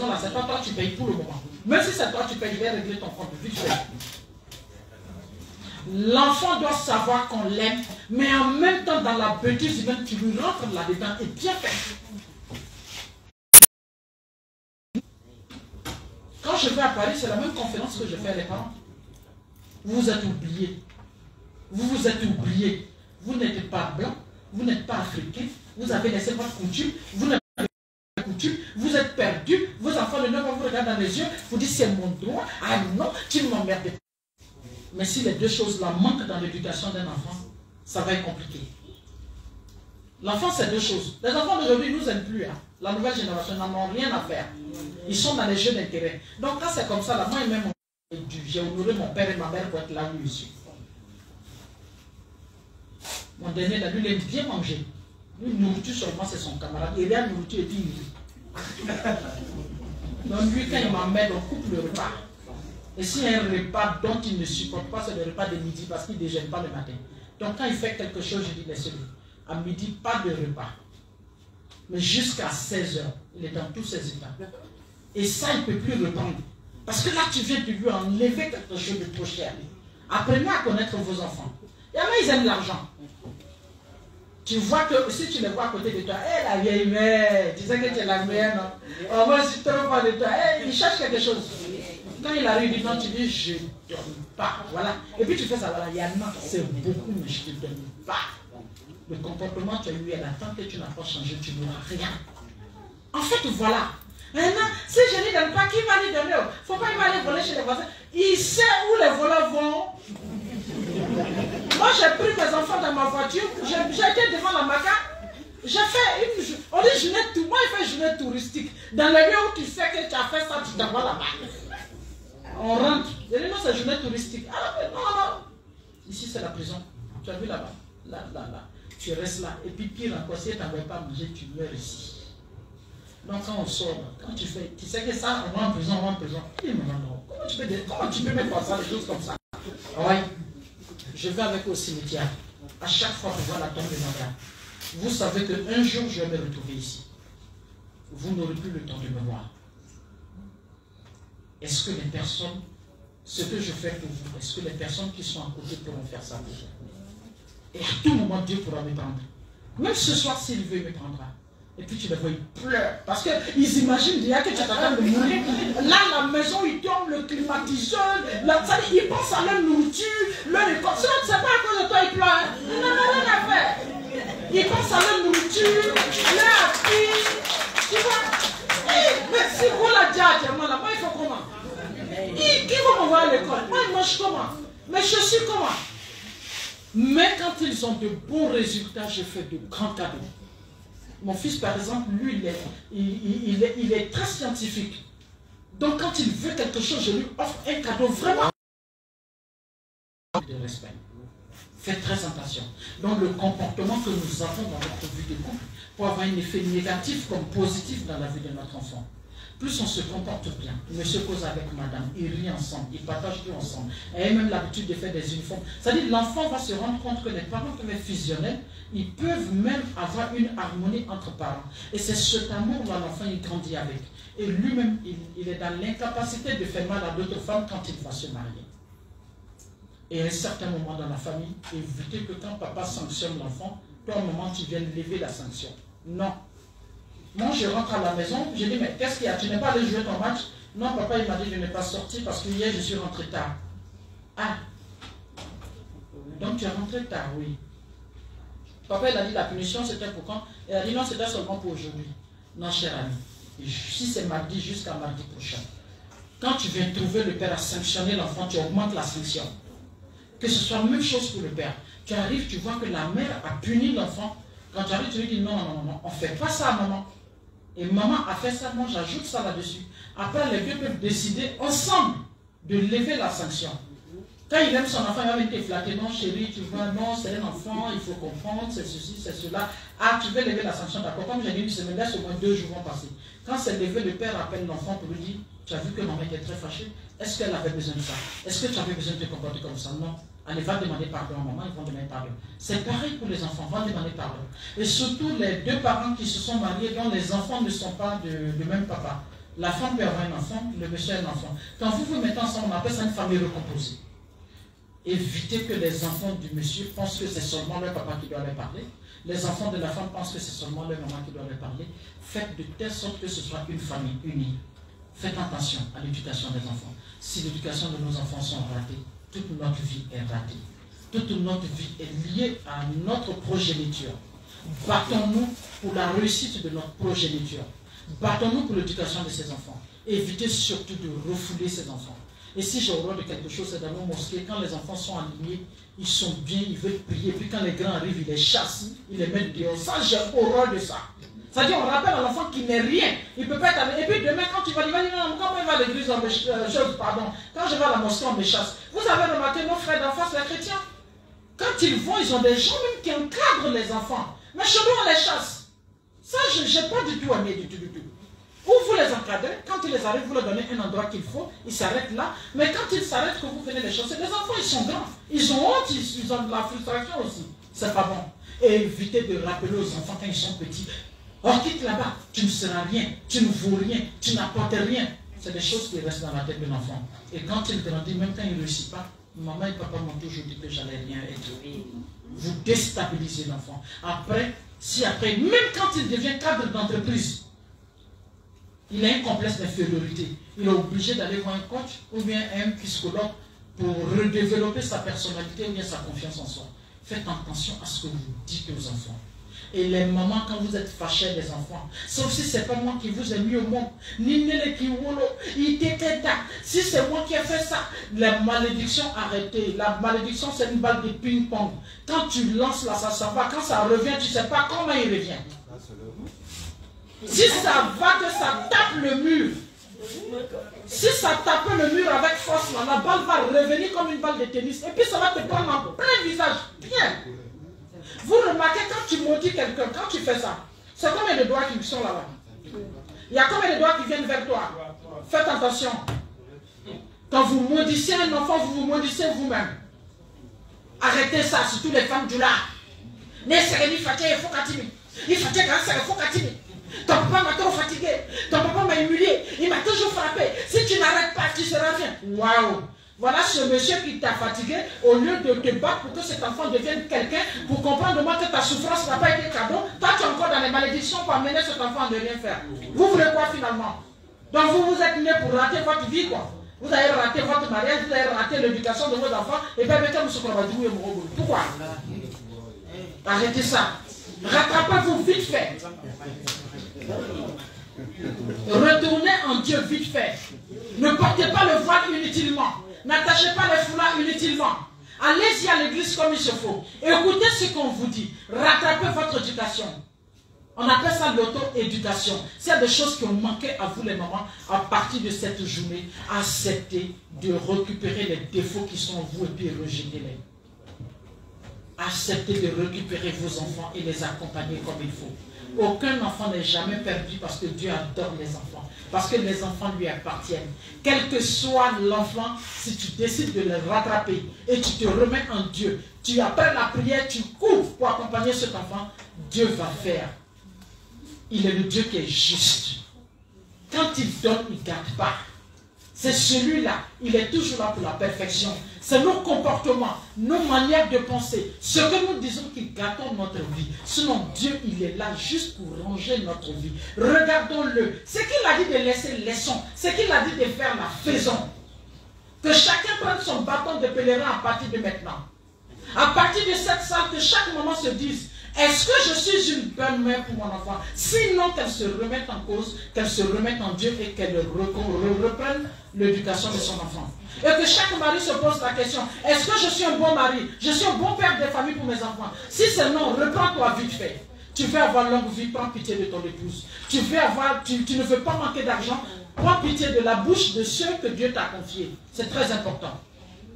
là, c'est pas toi tu payes pour le moment. Même si c'est toi tu payes, je vais régler ton compte vite fait. L'enfant doit savoir qu'on l'aime, mais en même temps, dans la bêtise humaine, tu lui rentres là-dedans et bien fait. Quand je vais à Paris, c'est la même conférence que je fais à les parents. Vous vous êtes oubliés. Vous vous êtes oubliés. Vous n'êtes pas blanc, vous n'êtes pas africain, vous avez laissé votre coutume, vous n'avez pas de coutume, vous êtes perdus, vos enfants de 9 ans vous regardent dans les yeux, vous dites c'est mon droit, ah non, tu ne m'emmerdes pas. Mais si les deux choses-là manquent dans l'éducation d'un enfant, ça va être compliqué. L'enfant, c'est deux choses. Les enfants d'aujourd'hui ne nous aiment plus. Hein. La nouvelle génération n'en ont rien à faire. Ils sont dans les jeux d'intérêt. Donc quand c'est comme ça, là, moi et même j'ai honoré mon père et ma mère pour être là où je suis. Mon dernier, là, lui, il aime bien manger. Lui, nourriture seulement, c'est son camarade. Il est à nourriture et puis il rit. Donc lui, quand il m'emmène, on coupe le repas. Et s'il y a un repas dont il ne supporte pas, c'est le repas de midi parce qu'il ne déjeune pas le matin. Donc quand il fait quelque chose, je dis laissez-le. À midi, pas de repas. Mais jusqu'à 16 h, il est dans tous ses états. Et ça, il ne peut plus reprendre. Parce que là, tu viens de lui enlever quelque chose de trop cher. Apprenez à connaître vos enfants. Il y en a, ils aiment l'argent. Tu vois que si tu les vois à côté de toi, hé, la vieille mère, tu sais que tu es la mère, non? Oh, moi, je suis trop fan de toi. Hey, il cherche quelque chose. Quand il arrive, il dit non, tu dis je ne donne pas. Voilà. Et puis tu fais ça, voilà, il y en a, c'est beaucoup, mais je ne te donne pas. Le comportement que tu as eu, elle attend que tu n'as pas changé, tu n'auras rien. En fait, voilà. Maintenant, si je ne lui donne pas, qui va lui donner? Il ne faut pas aller voler chez les voisins. Il sait où les voleurs vont. Moi, j'ai pris mes enfants dans ma voiture, j'étais devant la maca, j'ai fait une on dit journée touristique. Moi, il fait journée touristique. Dans le lieu où tu sais que tu as fait ça, tu t'envoies là-bas. On rentre. Je dis non, c'est journée touristique. Ah, non, non. Ici, c'est la prison. Tu as vu là-bas. Là. Tu restes là. Et puis, pire encore, si tu n'avais pas mangé, tu meurs ici. Donc, quand on sort, quand tu fais, tu sais que ça, on va en prison, Comment tu peux mettre ça, des choses comme ça? Oui. Je vais avec au cimetière. À chaque fois que je vois la tombe de ma mère, vous savez qu'un jour, je vais me retrouver ici. Vous n'aurez plus le temps de me voir. Est-ce que les personnes, ce que je fais pour vous, est-ce que les personnes qui sont à côté pourront faire ça pour vous? Et à tout moment, Dieu pourra me prendre. Même ce soir, s'il veut, il me prendra. Et puis tu les vois, ils pleurent. Parce qu'ils imaginent déjà que tu es en train de mourir. Là, la maison, ils tombent, le climatiseur, ils pensent à leur nourriture, leur école. Sinon, tu ne sais pas à cause de toi, ils pleurent. Ils n'en ont rien à faire. Ils pensent à leur nourriture, leur habit. Tu vois? Mais si vous la dites actuellement, là, moi, il faut comment? Qui va m'envoyer à l'école? Moi, ils mangent comment? Mes chaussures comment? Mais quand ils ont de bons résultats, je fais de grands cadeaux. Mon fils, par exemple, lui, il est très scientifique. Donc, quand il veut quelque chose, je lui offre un cadeau vraiment de respect. Faites très attention. Donc, le comportement que nous avons dans notre vie de couple peut avoir un effet négatif comme positif dans la vie de notre enfant. Plus on se comporte bien, monsieur cause avec madame, ils rient ensemble, ils partagent tout ensemble. Et même l'habitude de faire des uniformes. C'est-à-dire l'enfant va se rendre compte que les parents peuvent être fusionnels, ils peuvent même avoir une harmonie entre parents. Et c'est cet amour-là, l'enfant, il grandit avec. Et lui-même, il est dans l'incapacité de faire mal à d'autres femmes quand il va se marier. Et à un certain moment dans la famille, évitez que quand papa sanctionne l'enfant, toi, à un moment, tu viennes lever la sanction. Non. Moi, je rentre à la maison, je dis, mais qu'est-ce qu'il y a? Tu n'es pas allé jouer ton match? Non, papa, il m'a dit, je n'ai pas sorti parce que hier, je suis rentré tard. Ah. Donc, tu es rentré tard, oui. Papa, il a dit, la punition, c'était pour quand? Il a dit, non, c'était seulement pour aujourd'hui. Non, cher ami. Si c'est mardi, jusqu'à mardi prochain. Quand tu viens trouver le père à sanctionner l'enfant, tu augmentes la sanction. Que ce soit la même chose pour le père. Tu arrives, tu vois que la mère a puni l'enfant. Quand tu arrives, tu lui dis, non, on ne fait pas ça, maman. Et maman a fait ça, moi j'ajoute ça là-dessus. Après, les deux peuvent décider ensemble de lever la sanction. Quand il aime son enfant, il va venir te flatter. Non, chérie, tu vois, non, c'est un enfant, il faut comprendre, c'est ceci, c'est cela. Ah, tu veux lever la sanction, d'accord. Comme j'ai dit une semaine, laisse au moins 2 jours vont passer. Quand c'est levé, le père appelle l'enfant pour lui dire, tu as vu que maman était très fâchée. Est-ce qu'elle avait besoin de ça? Est-ce que tu avais besoin de te comporter comme ça? Non. Allez, va demander pardon à maman, ils vont demander pardon. C'est pareil pour les enfants, va demander pardon. Et surtout les deux parents qui se sont mariés, dont les enfants ne sont pas de même papa. La femme peut avoir un enfant, le monsieur a un enfant. Quand vous vous mettez ensemble, on appelle ça une famille recomposée. Évitez que les enfants du monsieur pensent que c'est seulement leur papa qui doit leur parler. Les enfants de la femme pensent que c'est seulement leur maman qui doit leur parler. Faites de telle sorte que ce soit une famille unie. Faites attention à l'éducation des enfants. Si l'éducation de nos enfants sont ratées, toute notre vie est ratée. Toute notre vie est liée à notre progéniture. Battons-nous pour la réussite de notre progéniture. Battons-nous pour l'éducation de ces enfants. Évitez surtout de refouler ces enfants. Et si j'ai horreur de quelque chose, c'est dans nos mosquées, quand les enfants sont alignés, ils sont bien, ils veulent prier, puis quand les grands arrivent, ils les chassent, ils les mettent dehors. Ça, j'ai horreur de ça. C'est-à-dire, on rappelle à l'enfant qu'il n'est rien. Il ne peut pas être avec. Et puis demain, quand tu vas dire, non, quand il va à l'église, quand je vais à la mosquée, on me chasse. Vous avez remarqué, nos frères d'enfance, les chrétiens, quand ils vont, ils ont des gens même qui encadrent les enfants. Mais chez nous, on les chasse. Ça, je n'ai pas du tout aimé, du tout. Ou vous les encadrez, quand ils les arrivent, vous leur donnez un endroit qu'il faut, ils s'arrêtent là. Mais quand ils s'arrêtent, que vous venez les chasser, les enfants, ils sont grands. Ils ont honte, ils ont de la frustration aussi. C'est pas bon. Et évitez de rappeler aux enfants quand ils sont petits. Oh, quitte là-bas, tu ne seras rien, tu ne vaux rien, tu n'apportes rien. C'est des choses qui restent dans la tête de l'enfant. Et quand il grandit, même quand il ne réussit pas, maman et papa m'ont toujours dit que j'allais rien être. Vous déstabilisez l'enfant. Après, même quand il devient cadre d'entreprise, il a un complexe d'infériorité. Il est obligé d'aller voir un coach ou bien un psychologue pour redévelopper sa personnalité ou bien sa confiance en soi. Faites attention à ce que vous dites aux enfants. Et les mamans, quand vous êtes fâchés des enfants, sauf si c'est pas moi qui vous ai mis au monde, si c'est moi qui ai fait ça, la malédiction, arrêtez. La malédiction, c'est une balle de ping-pong. Quand tu lances là, ça va. Quand ça revient, tu ne sais pas comment il revient. Si ça va, que ça tape le mur. Si ça tape le mur avec force, là, la balle va revenir comme une balle de tennis. Et puis ça va te prendre en plein visage. Bien. Vous remarquez quand tu maudis quelqu'un, quand tu fais ça, c'est combien de doigts qui sont là-bas? Il y a combien de doigts qui viennent vers toi? Faites attention. Quand vous maudissez un enfant, vous vous maudissez vous-même. Arrêtez ça, surtout les femmes du lard. Ne serait-il fatigué, il faut qu'attimer. Il fatigue quand il faut qu'attimer. Ton papa m'a trop fatigué. Ton papa m'a humilié. Il m'a toujours frappé. Si tu n'arrêtes pas, tu seras bien. Waouh! Voilà ce monsieur qui t'a fatigué. Au lieu de te battre pour que cet enfant devienne quelqu'un, pour comprendre moi que ta souffrance n'a pas été cadeau, toi tu es encore dans les malédictions pour amener cet enfant à ne rien faire. Vous voulez quoi finalement? Donc vous êtes né pour rater votre vie quoi. Vous avez raté votre mariage, vous avez raté l'éducation de vos enfants, et bien maintenant vous se pourquoi? Arrêtez ça. Rattrapez-vous vite fait. Retournez en Dieu vite fait. Ne portez pas le voile inutilement. N'attachez pas les foulards inutilement. Allez-y à l'église comme il se faut. Écoutez ce qu'on vous dit. Rattrapez votre éducation. On appelle ça l'auto-éducation. C'est des choses qui ont manqué à vous les mamans à partir de cette journée. Acceptez de récupérer les défauts qui sont en vous et puis rejetez-les. Acceptez de récupérer vos enfants et les accompagner comme il faut. Aucun enfant n'est jamais perdu parce que Dieu adore les enfants. Parce que les enfants lui appartiennent. Quel que soit l'enfant, si tu décides de le rattraper et tu te remets en Dieu, tu appelles la prière, tu cours pour accompagner cet enfant, Dieu va faire. Il est le Dieu qui est juste. Quand il donne, il ne garde pas. C'est celui-là, il est toujours là pour la perfection. C'est nos comportements, nos manières de penser, ce que nous disons qui gâtons notre vie. Sinon, Dieu, il est là juste pour ranger notre vie. Regardons-le. Ce qu'il a dit de laisser, laissons. Ce qu'il a dit de faire, la faisons. Que chacun prenne son bâton de pèlerin à partir de maintenant. À partir de cette salle, que chaque maman se dise, est-ce que je suis une bonne mère pour mon enfant? Sinon, qu'elle se remette en cause, qu'elle se remette en Dieu et qu'elle reprenne l'éducation de son enfant. Et que chaque mari se pose la question, est-ce que je suis un bon mari? Je suis un bon père de famille pour mes enfants? Si c'est non, reprends-toi vite fait. Tu veux avoir longue vie, prends pitié de ton épouse. Tu ne veux pas manquer d'argent, prends pitié de la bouche de ceux que Dieu t'a confiés. C'est très important.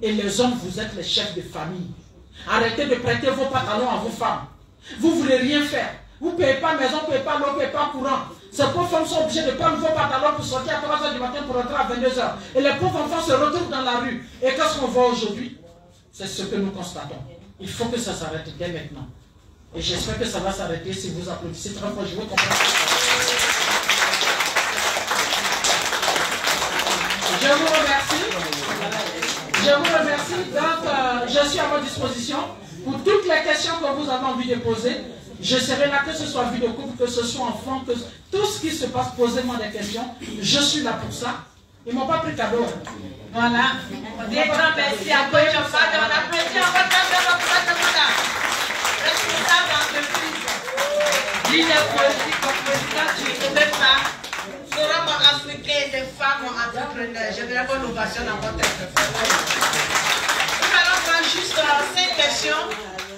Et les hommes, vous êtes les chefs de famille. Arrêtez de prêter vos pantalons à vos femmes. Vous ne voulez rien faire. Vous ne payez pas maison, vous ne payez pas l'eau, vous ne payez pas courant. Ces pauvres femmes sont obligées de prendre vos pantalons pour sortir à 3 h du matin pour rentrer à 22 h. Et les pauvres enfants se retrouvent dans la rue. Et qu'est-ce qu'on voit aujourd'hui? C'est ce que nous constatons. Il faut que ça s'arrête dès maintenant. Et j'espère que ça va s'arrêter si vous applaudissez très fort. Je veux comprendre. Je vous remercie. Je vous remercie. Donc, je suis à votre disposition pour toutes les questions que vous avez envie de poser. Je serai là, que ce soit vie de couple, que ce soit enfant, que tout ce qui se passe, posez-moi des questions. Je suis là pour ça. Ils ne m'ont pas pris cadeau. Voilà. Des grands merci à toi. On applaudit encore madame. Responsable d'entreprise. Leader politique, président du FEPA. Forum africain des femmes entrepreneurs. Je vais avoir une ovation dans votre téléphone. Nous allons prendre juste 5 questions.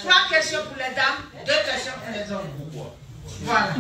3 questions pour les dames, 2 questions pour les hommes. Voilà.